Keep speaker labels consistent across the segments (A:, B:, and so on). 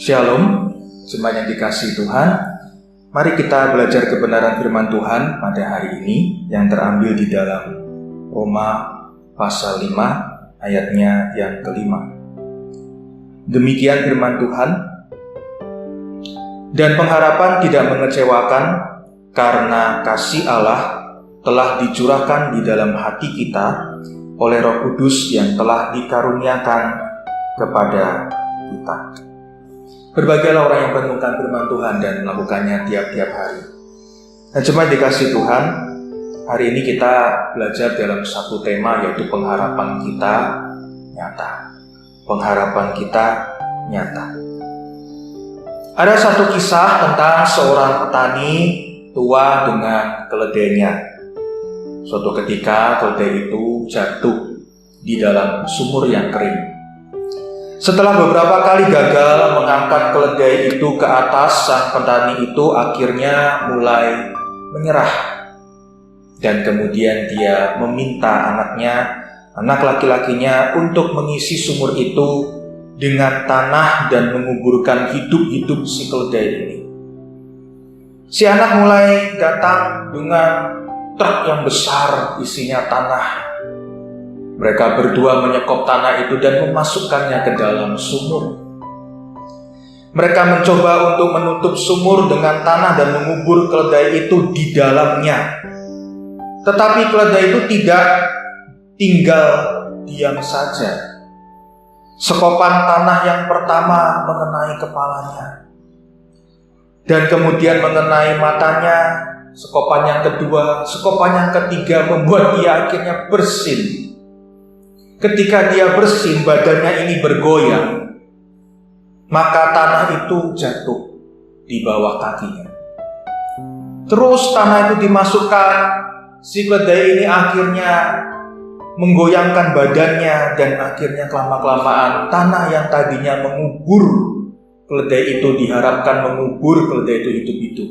A: Shalom, jemaat yang dikasihi Tuhan. Mari kita belajar kebenaran firman Tuhan pada hari ini yang terambil di dalam Roma pasal 5 ayatnya yang kelima. Demikian firman Tuhan. Dan pengharapan tidak mengecewakan karena kasih Allah telah dicurahkan di dalam hati kita oleh Roh Kudus yang telah dikaruniakan kepada kita. Berbahagialah orang yang merenungkan firman Tuhan dan melakukannya tiap-tiap hari. Nah, jemaat dikasihi Tuhan, hari ini kita belajar dalam satu tema, yaitu pengharapan kita nyata. Pengharapan kita nyata. Ada satu kisah tentang seorang petani tua dengan keledainya. Suatu ketika keledai itu jatuh di dalam sumur yang kering. Setelah beberapa kali gagal mengangkat keledai itu ke atas, sang petani itu akhirnya mulai menyerah. Dan kemudian dia meminta anak laki-lakinya untuk mengisi sumur itu dengan tanah dan menguburkan hidup-hidup si keledai ini. Si anak mulai datang dengan truk yang besar isinya tanah. Mereka berdua menyekop tanah itu dan memasukkannya ke dalam sumur. Mereka mencoba untuk menutup sumur dengan tanah dan mengubur keledai itu di dalamnya. Tetapi keledai itu tidak tinggal diam saja. Sekopan tanah yang pertama mengenai kepalanya. Dan kemudian mengenai matanya. Sekopan yang kedua, sekopan yang ketiga membuat dia akhirnya bersin. Ketika dia bersin, badannya ini bergoyang, maka tanah itu jatuh di bawah kakinya. Terus tanah itu dimasukkan, si keledai ini akhirnya menggoyangkan badannya, dan akhirnya kelama-kelamaan tanah yang tadinya mengubur keledai itu, diharapkan mengubur keledai itu hidup-hidup,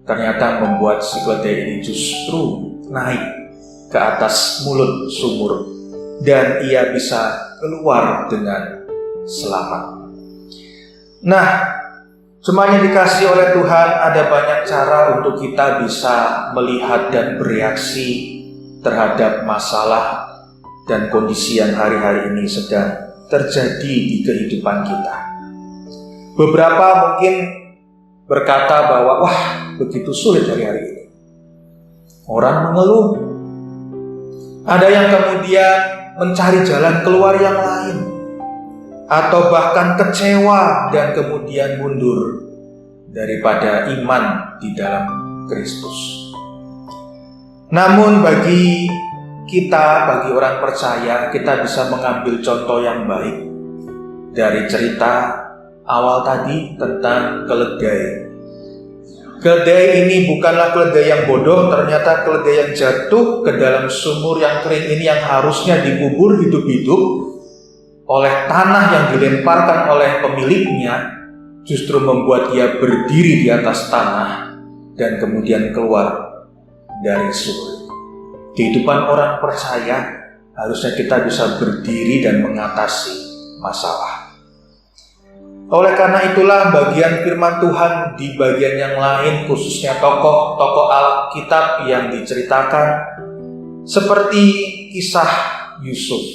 A: ternyata membuat si keledai ini justru naik ke atas mulut sumur. Dan ia bisa keluar dengan selamat. Nah, semuanya dikasih oleh Tuhan, ada banyak cara untuk kita bisa melihat dan bereaksi terhadap masalah dan kondisi yang hari-hari ini sedang terjadi di kehidupan kita. Beberapa mungkin berkata bahwa, wah, begitu sulit hari-hari ini. Orang mengeluh. Ada yang kemudian mencari jalan keluar yang lain, atau bahkan kecewa dan kemudian mundur daripada iman di dalam Kristus. Namun bagi kita, bagi orang percaya, kita bisa mengambil contoh yang baik dari cerita awal tadi tentang keledai. Keledai ini bukanlah keledai yang bodoh, ternyata keledai yang jatuh ke dalam sumur yang kering ini yang harusnya dikubur hidup-hidup oleh tanah yang dilemparkan oleh pemiliknya, justru membuat ia berdiri di atas tanah dan kemudian keluar dari sumur. Kehidupan orang percaya harusnya kita bisa berdiri dan mengatasi masalah. Oleh karena itulah bagian firman Tuhan di bagian yang lain, khususnya tokoh-tokoh Alkitab yang diceritakan, seperti kisah Yusuf.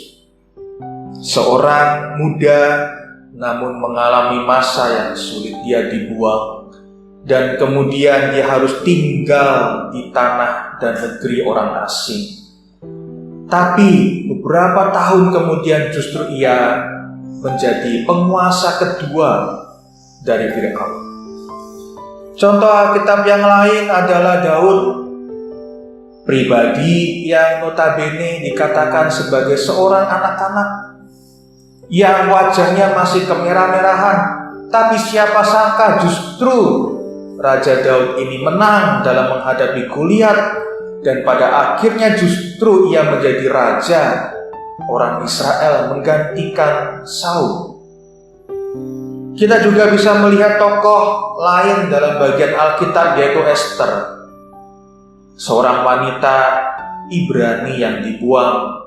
A: Seorang muda namun mengalami masa yang sulit, dia dibuang. Dan kemudian dia harus tinggal di tanah dan negeri orang asing. Tapi beberapa tahun kemudian justru ia menjadi penguasa kedua dari Firaun. Contoh Alkitab yang lain adalah Daud, pribadi yang notabene dikatakan sebagai seorang anak-anak yang wajahnya masih kemerah-merahan, tapi siapa sangka justru Raja Daud ini menang dalam menghadapi Goliat, dan pada akhirnya justru ia menjadi raja orang Israel, menggantikan Saul. Kita juga bisa melihat tokoh lain dalam bagian Alkitab, yaitu Ester, seorang wanita Ibrani yang dibuang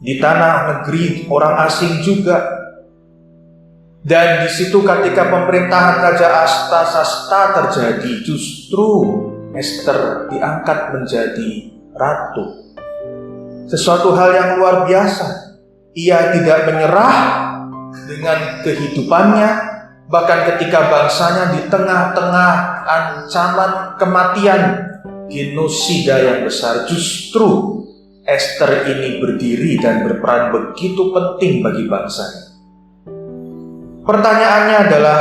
A: di tanah negeri orang asing juga. Dan di situ ketika pemerintahan Raja Astasasta terjadi, justru Ester diangkat menjadi ratu. Sesuatu hal yang luar biasa. Ia tidak menyerah dengan kehidupannya, bahkan ketika bangsanya di tengah-tengah ancaman kematian, genosida yang besar, justru Ester ini berdiri dan berperan begitu penting bagi bangsanya. Pertanyaannya adalah,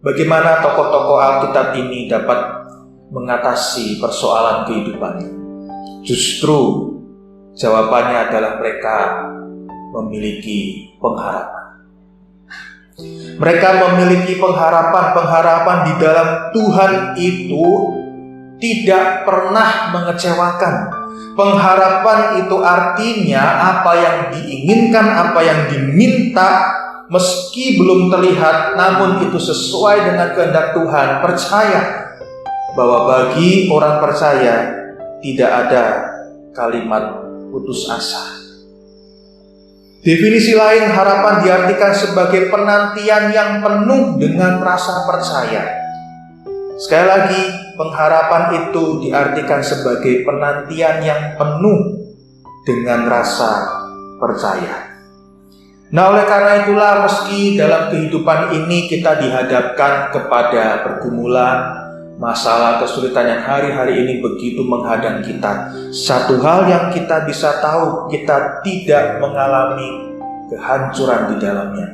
A: bagaimana tokoh-tokoh Alkitab ini dapat mengatasi persoalan kehidupannya? Justru jawabannya adalah mereka memiliki pengharapan. Mereka memiliki pengharapan di dalam Tuhan itu tidak pernah mengecewakan. Pengharapan itu artinya apa yang diinginkan, apa yang diminta, meski belum terlihat, namun itu sesuai dengan kehendak Tuhan. Percaya bahwa bagi orang percaya tidak ada kalimat putus asa. Definisi lain, harapan diartikan sebagai penantian yang penuh dengan rasa percaya. Sekali lagi, pengharapan itu diartikan sebagai penantian yang penuh dengan rasa percaya. Nah, oleh karena itulah, meski dalam kehidupan ini kita dihadapkan kepada pergumulan, masalah, kesulitan yang hari-hari ini begitu menghadang kita, satu hal yang kita bisa tahu, kita tidak mengalami kehancuran di dalamnya.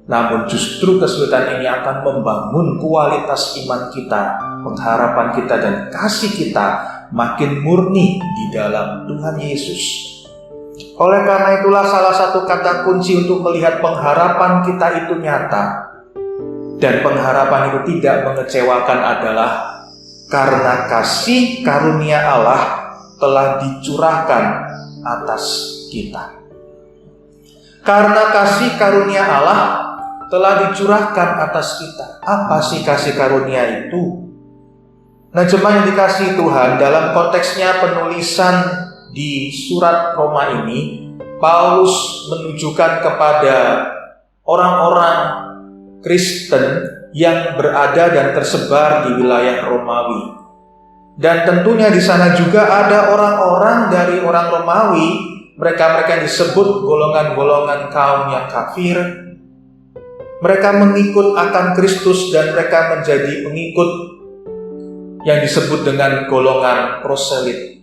A: Namun justru kesulitan ini akan membangun kualitas iman kita, pengharapan kita, dan kasih kita makin murni di dalam Tuhan Yesus. Oleh karena itulah, salah satu kata kunci untuk melihat pengharapan kita itu nyata dan pengharapan itu tidak mengecewakan adalah karena kasih karunia Allah telah dicurahkan atas kita. Karena kasih karunia Allah telah dicurahkan atas kita. Apa sih kasih karunia itu? Nah, jemaat yang dikasihi Tuhan, dalam konteksnya penulisan di surat Roma ini, Paulus menunjukkan kepada orang-orang Kristen yang berada dan tersebar di wilayah Romawi. Dan tentunya di sana juga ada orang-orang dari orang Romawi, mereka-mereka yang disebut golongan-golongan kaum yang kafir. Mereka mengikut akan Kristus dan mereka menjadi pengikut yang disebut dengan golongan proselit.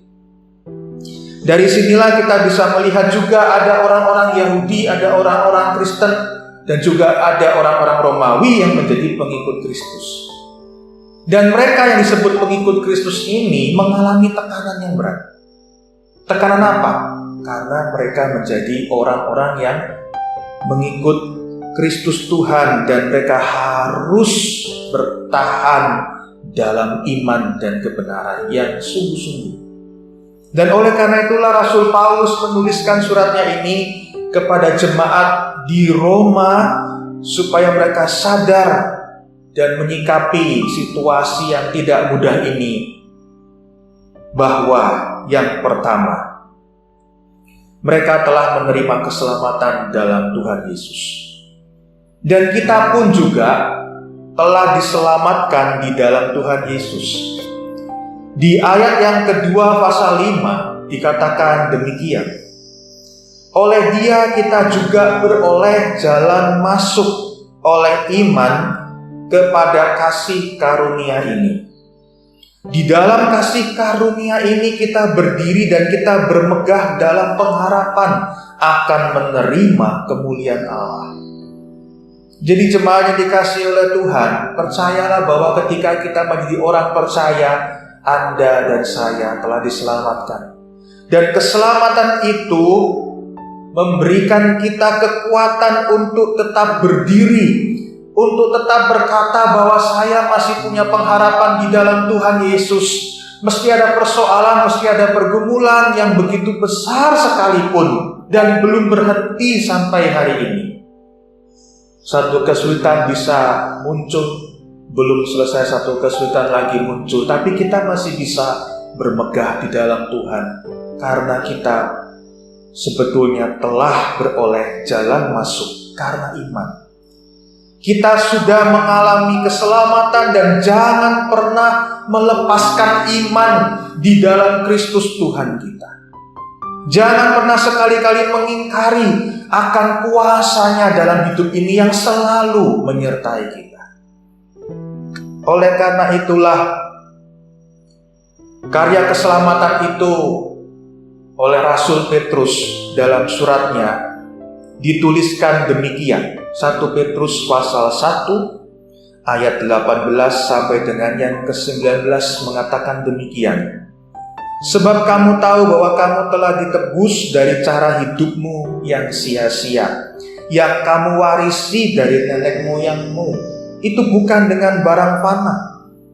A: Dari sinilah kita bisa melihat juga ada orang-orang Yahudi, ada orang-orang Kristen, dan juga ada orang-orang Romawi yang menjadi pengikut Kristus. Dan mereka yang disebut pengikut Kristus ini mengalami tekanan yang berat. Tekanan apa? Karena mereka menjadi orang-orang yang mengikut Kristus Tuhan dan mereka harus bertahan dalam iman dan kebenaran yang sungguh-sungguh. Dan oleh karena itulah Rasul Paulus menuliskan suratnya ini kepada jemaat di Roma supaya mereka sadar dan menyikapi situasi yang tidak mudah ini, bahwa yang pertama, mereka telah menerima keselamatan dalam Tuhan Yesus. Dan kita pun juga telah diselamatkan di dalam Tuhan Yesus. Di ayat yang kedua pasal 5 dikatakan demikian. Oleh Dia kita juga beroleh jalan masuk oleh iman kepada kasih karunia ini. Di dalam kasih karunia ini kita berdiri dan kita bermegah dalam pengharapan akan menerima kemuliaan Allah. Jadi jemaat yang dikasihi oleh Tuhan, percayalah bahwa ketika kita menjadi orang percaya, Anda dan saya telah diselamatkan. Dan keselamatan itu memberikan kita kekuatan untuk tetap berdiri, untuk tetap berkata bahwa saya masih punya pengharapan di dalam Tuhan Yesus. Meski ada persoalan, meski ada pergumulan yang begitu besar sekalipun dan belum berhenti sampai hari ini. Satu kesulitan bisa muncul, belum selesai satu kesulitan lagi muncul, tapi kita masih bisa bermegah di dalam Tuhan karena kita sebetulnya telah beroleh jalan masuk karena iman. Kita sudah mengalami keselamatan dan jangan pernah melepaskan iman di dalam Kristus Tuhan kita. Jangan pernah sekali-kali mengingkari akan kuasanya dalam hidup ini yang selalu menyertai kita. Oleh karena itulah, karya keselamatan itu oleh Rasul Petrus dalam suratnya dituliskan demikian. 1 Petrus pasal 1 ayat 18 sampai dengan yang ke-19 mengatakan demikian. Sebab kamu tahu bahwa kamu telah ditebus dari cara hidupmu yang sia-sia, yang kamu warisi dari nenek moyangmu. Itu bukan dengan barang fana,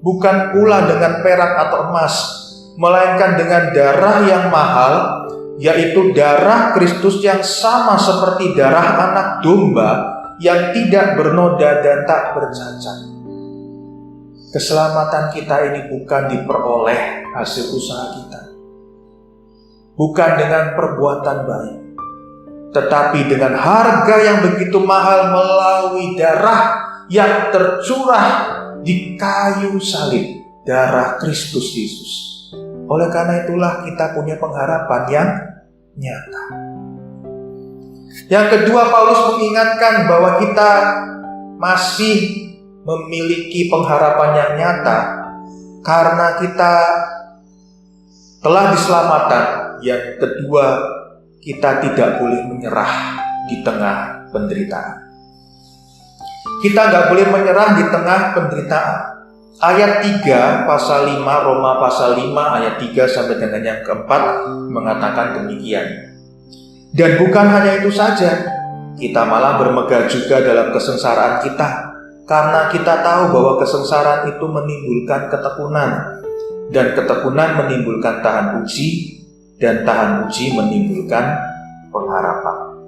A: bukan pula dengan perak atau emas, melainkan dengan darah yang mahal, yaitu darah Kristus yang sama seperti darah anak domba yang tidak bernoda dan tak bercacat. Keselamatan kita ini bukan diperoleh hasil usaha kita, bukan dengan perbuatan baik, tetapi dengan harga yang begitu mahal melalui darah yang tercurah di kayu salib, darah Kristus Yesus. Oleh karena itulah kita punya pengharapan yang nyata. Yang kedua, Paulus mengingatkan bahwa kita masih memiliki pengharapan yang nyata karena kita telah diselamatkan. Yang kedua, kita tidak boleh menyerah di tengah penderitaan. Kita nggak boleh menyerah di tengah penderitaan. Ayat 3 pasal 5, Roma pasal 5 ayat 3 sampai dengan yang keempat mengatakan demikian. Dan bukan hanya itu saja, kita malah bermegah juga dalam kesengsaraan kita, karena kita tahu bahwa kesengsaraan itu menimbulkan ketekunan, dan ketekunan menimbulkan tahan uji, dan tahan uji menimbulkan pengharapan.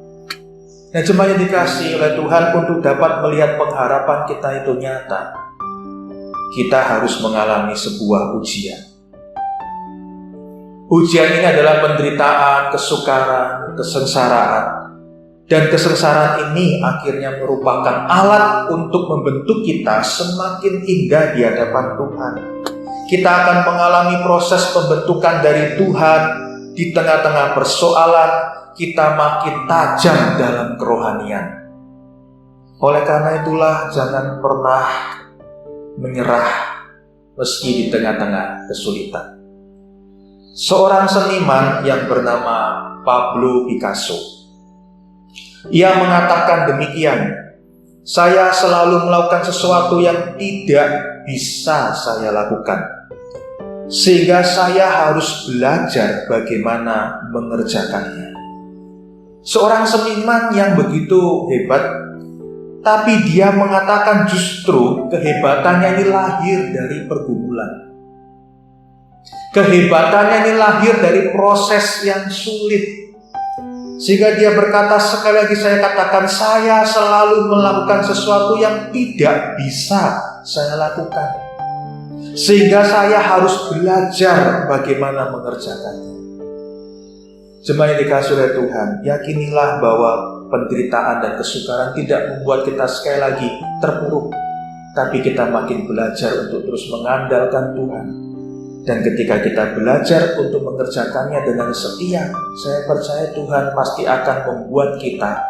A: Nah, jemaat yang dikasihi oleh Tuhan, untuk dapat melihat pengharapan kita itu nyata, kita harus mengalami sebuah ujian. Ujian ini adalah penderitaan, kesukaran, kesengsaraan. Dan kesengsaraan ini akhirnya merupakan alat untuk membentuk kita semakin indah di hadapan Tuhan. Kita akan mengalami proses pembentukan dari Tuhan. Di tengah-tengah persoalan, kita makin tajam dalam kerohanian. Oleh karena itulah, jangan pernah menyerah meski di tengah-tengah kesulitan. Seorang seniman yang bernama Pablo Picasso, ia mengatakan demikian, "Saya selalu melakukan sesuatu yang tidak bisa saya lakukan, sehingga saya harus belajar bagaimana mengerjakannya." Seorang seniman yang begitu hebat, tapi dia mengatakan justru kehebatannya ini lahir dari pergumulan. Kehebatannya ini lahir dari proses yang sulit. Sehingga dia berkata, sekali lagi saya katakan, saya selalu melakukan sesuatu yang tidak bisa saya lakukan, sehingga saya harus belajar bagaimana mengerjakannya. Jemaat yang dikasihi oleh Tuhan, yakinilah bahwa penderitaan dan kesukaran tidak membuat kita sekali lagi terpuruk, tapi kita makin belajar untuk terus mengandalkan Tuhan. Dan ketika kita belajar untuk mengerjakannya dengan setia, saya percaya Tuhan pasti akan membuat kita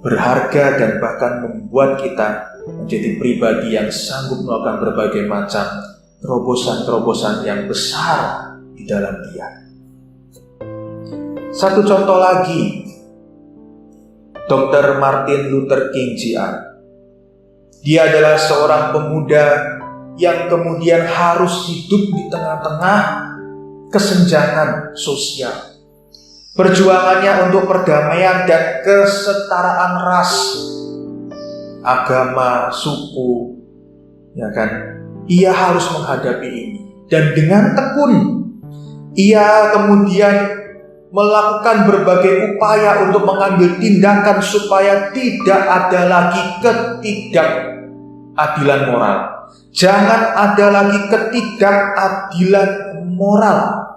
A: berharga dan bahkan membuat kita menjadi pribadi yang sanggup melakukan berbagai macam terobosan-terobosan yang besar di dalam Dia. Satu contoh lagi, Dr. Martin Luther King Jr. Dia adalah seorang pemuda yang kemudian harus hidup di tengah-tengah kesenjangan sosial. Perjuangannya untuk perdamaian dan kesetaraan ras, agama, suku, ya kan? Ia harus menghadapi ini. Dan dengan tekun, ia kemudian melakukan berbagai upaya untuk mengambil tindakan supaya tidak ada lagi ketidakadilan moral. Jangan ada lagi ketidakadilan moral.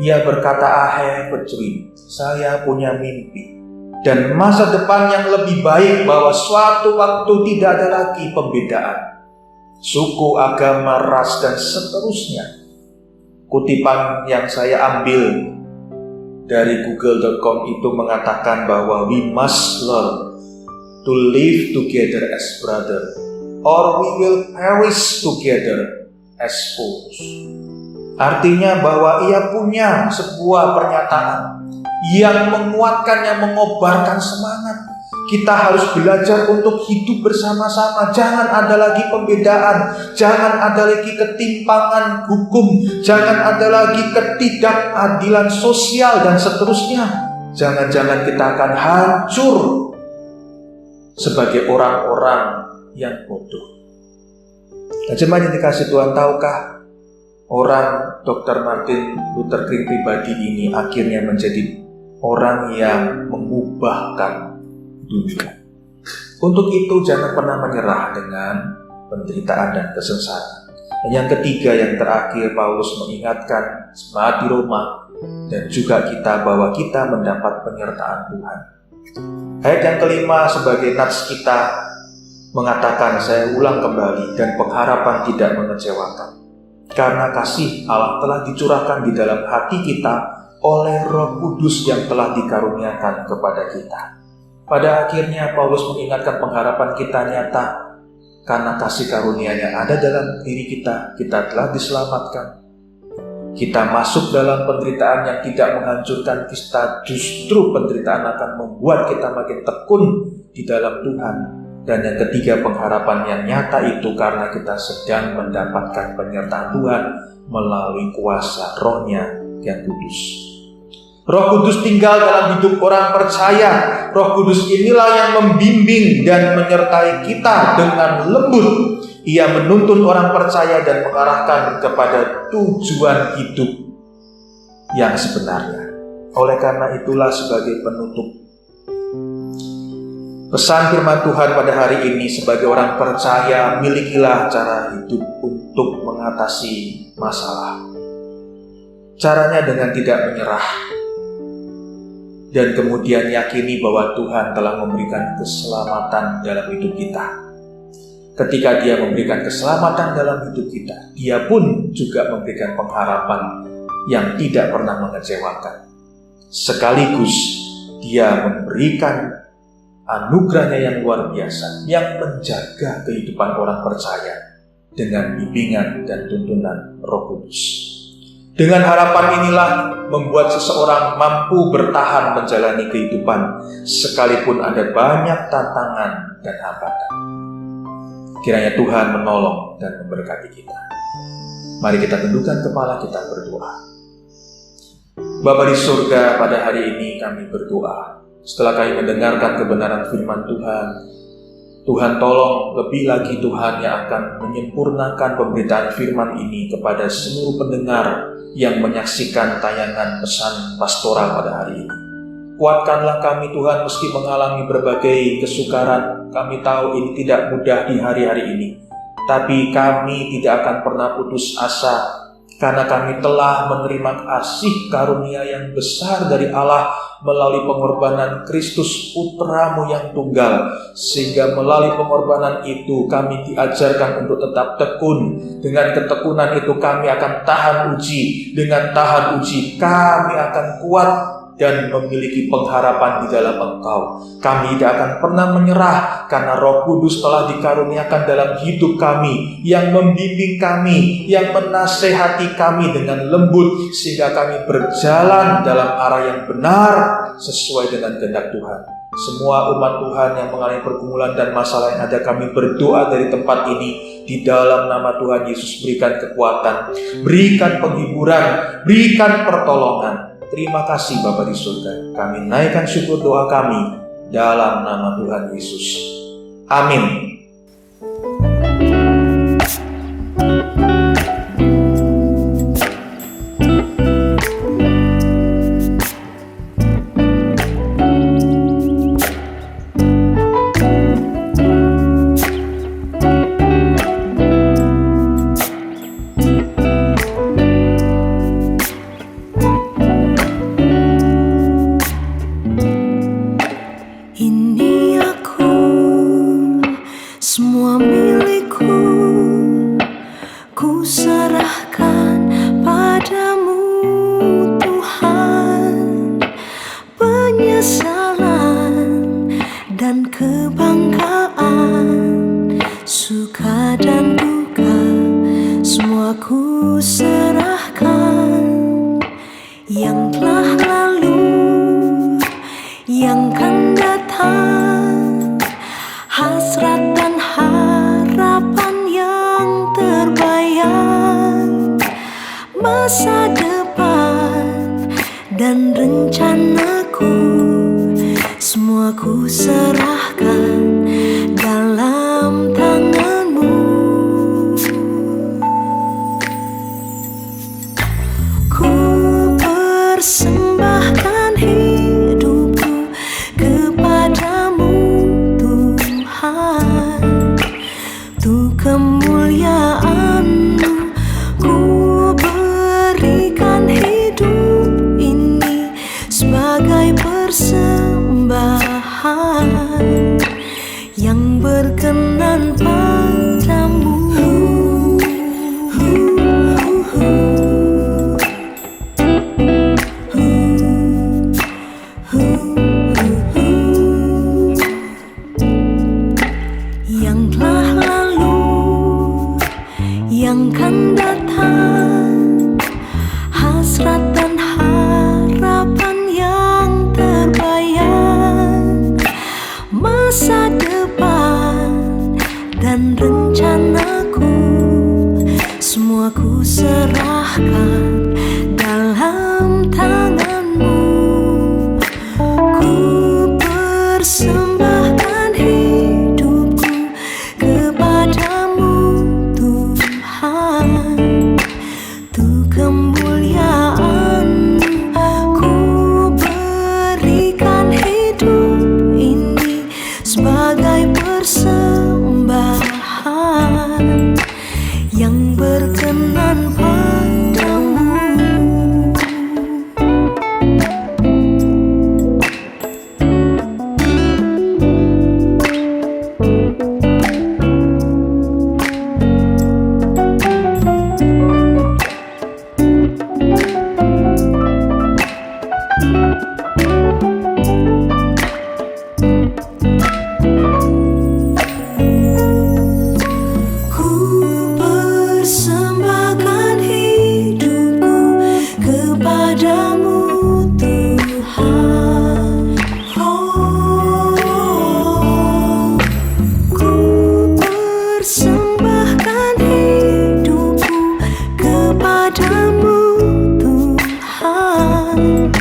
A: Ia berkata, I have a dream. Saya punya mimpi. dan masa depan yang lebih baik, bahwa suatu waktu tidak ada lagi pembedaan suku, agama, ras, dan seterusnya. Kutipan yang saya ambil dari google.com itu mengatakan bahwa we must learn to live together as brother, or we will perish together as foes. Artinya bahwa ia punya sebuah pernyataan yang menguatkan, yang mengobarkan semangat. Kita harus belajar untuk hidup bersama-sama. Jangan ada lagi pembedaan, jangan ada lagi ketimpangan hukum, jangan ada lagi ketidakadilan sosial dan seterusnya. Jangan-jangan kita akan hancur sebagai orang-orang yang bodoh. Jemaat yang dikasih Tuhan, tahukah orang Dr. Martin Luther King pribadi ini akhirnya menjadi orang yang mengubahkan dunia. Untuk itu jangan pernah menyerah dengan penderitaan dan kesengsaraan. Dan yang ketiga, yang terakhir, Paulus mengingatkan jemaat di Roma dan juga kita bahwa kita mendapat penyertaan Tuhan. Ayat yang kelima sebagai nats kita mengatakan, saya ulang kembali, dan pengharapan tidak mengecewakan. Karena kasih Allah telah dicurahkan di dalam hati kita oleh Roh Kudus yang telah dikaruniakan kepada kita. Pada akhirnya Paulus mengingatkan pengharapan kita nyata karena kasih karunia-Nya ada dalam diri kita. Kita telah diselamatkan. Kita masuk dalam penderitaan yang tidak menghancurkan kita. Justru penderitaan akan membuat kita makin tekun di dalam Tuhan. Dan yang ketiga, pengharapan yang nyata itu karena kita sedang mendapatkan penyertaan Tuhan melalui kuasa Roh-Nya yang kudus. Roh Kudus tinggal dalam hidup orang percaya. Roh Kudus inilah yang membimbing dan menyertai kita dengan lembut. Ia menuntun orang percaya dan mengarahkan kepada tujuan hidup yang sebenarnya. Oleh karena itulah, sebagai penutup, pesan firman Tuhan pada hari ini, sebagai orang percaya, milikilah cara hidup untuk mengatasi masalah. Caranya dengan tidak menyerah, dan kemudian yakini bahwa Tuhan telah memberikan keselamatan dalam hidup kita. Ketika Dia memberikan keselamatan dalam hidup kita, Dia pun juga memberikan pengharapan yang tidak pernah mengecewakan. Sekaligus Dia memberikan anugerah-Nya yang luar biasa, yang menjaga kehidupan orang percaya dengan bimbingan dan tuntunan Roh Kudus. Dengan harapan inilah membuat seseorang mampu bertahan menjalani kehidupan sekalipun ada banyak tantangan dan hambatan. Kiranya Tuhan menolong dan memberkati kita. Mari kita tundukkan kepala, kita berdoa. Bapa di surga, pada hari ini kami berdoa. Setelah kami mendengarkan kebenaran firman Tuhan, Tuhan tolong lebih lagi Tuhan yang akan menyempurnakan pemberitaan firman ini kepada seluruh pendengar yang menyaksikan tayangan pesan pastoral pada hari ini. Kuatkanlah kami Tuhan meski mengalami berbagai kesukaran. Kami tahu ini tidak mudah di hari-hari ini. Tapi kami tidak akan pernah putus asa karena kami telah menerima kasih karunia yang besar dari Allah melalui pengorbanan Kristus Putra-Mu yang tunggal, sehingga melalui pengorbanan itu kami diajarkan untuk tetap tekun. Dengan ketekunan itu kami akan tahan uji. Dengan tahan uji kami akan kuat dan memiliki pengharapan di dalam Engkau. Kami tidak akan pernah menyerah karena Roh Kudus telah dikaruniakan dalam hidup kami, yang membimbing kami, yang menasehati kami dengan lembut sehingga kami berjalan dalam arah yang benar sesuai dengan kehendak Tuhan. Semua umat Tuhan yang mengalami pergumulan dan masalah yang ada, kami berdoa dari tempat ini di dalam nama Tuhan Yesus. Berikan kekuatan, berikan penghiburan, berikan pertolongan. Terima kasih Bapa di surga. Kami naikkan syukur doa kami dalam nama Tuhan Yesus. Amin.
B: yang telah lalu, yang kan datang, hasrat dan harapan yang terbayang, masa depan dan rencanaku, semua ku serahkan dalam tanganmu. Ku persembahkan hidupku kepadamu Tuhan, untuk kemuliaan-Mu. Ku berikan hidup ini sebagai persembahan yang berkenan padamu. Yang telah lalu, yang kan datang, hasrat dan harapan yang terbayang, masa depan dan rencanaku, semua ku serahkan dalam tanganmu. Ku persembahkan hidupku kepadamu Tuhan, untuk kemuliaan-Mu. Ku berikan hidup ini sebagai persembahan yang berkenan padamu. Ku persembahkan hidupku kepadamu Tuhan. Oh, ku persembahkan hidupku kepadamu Tuhan,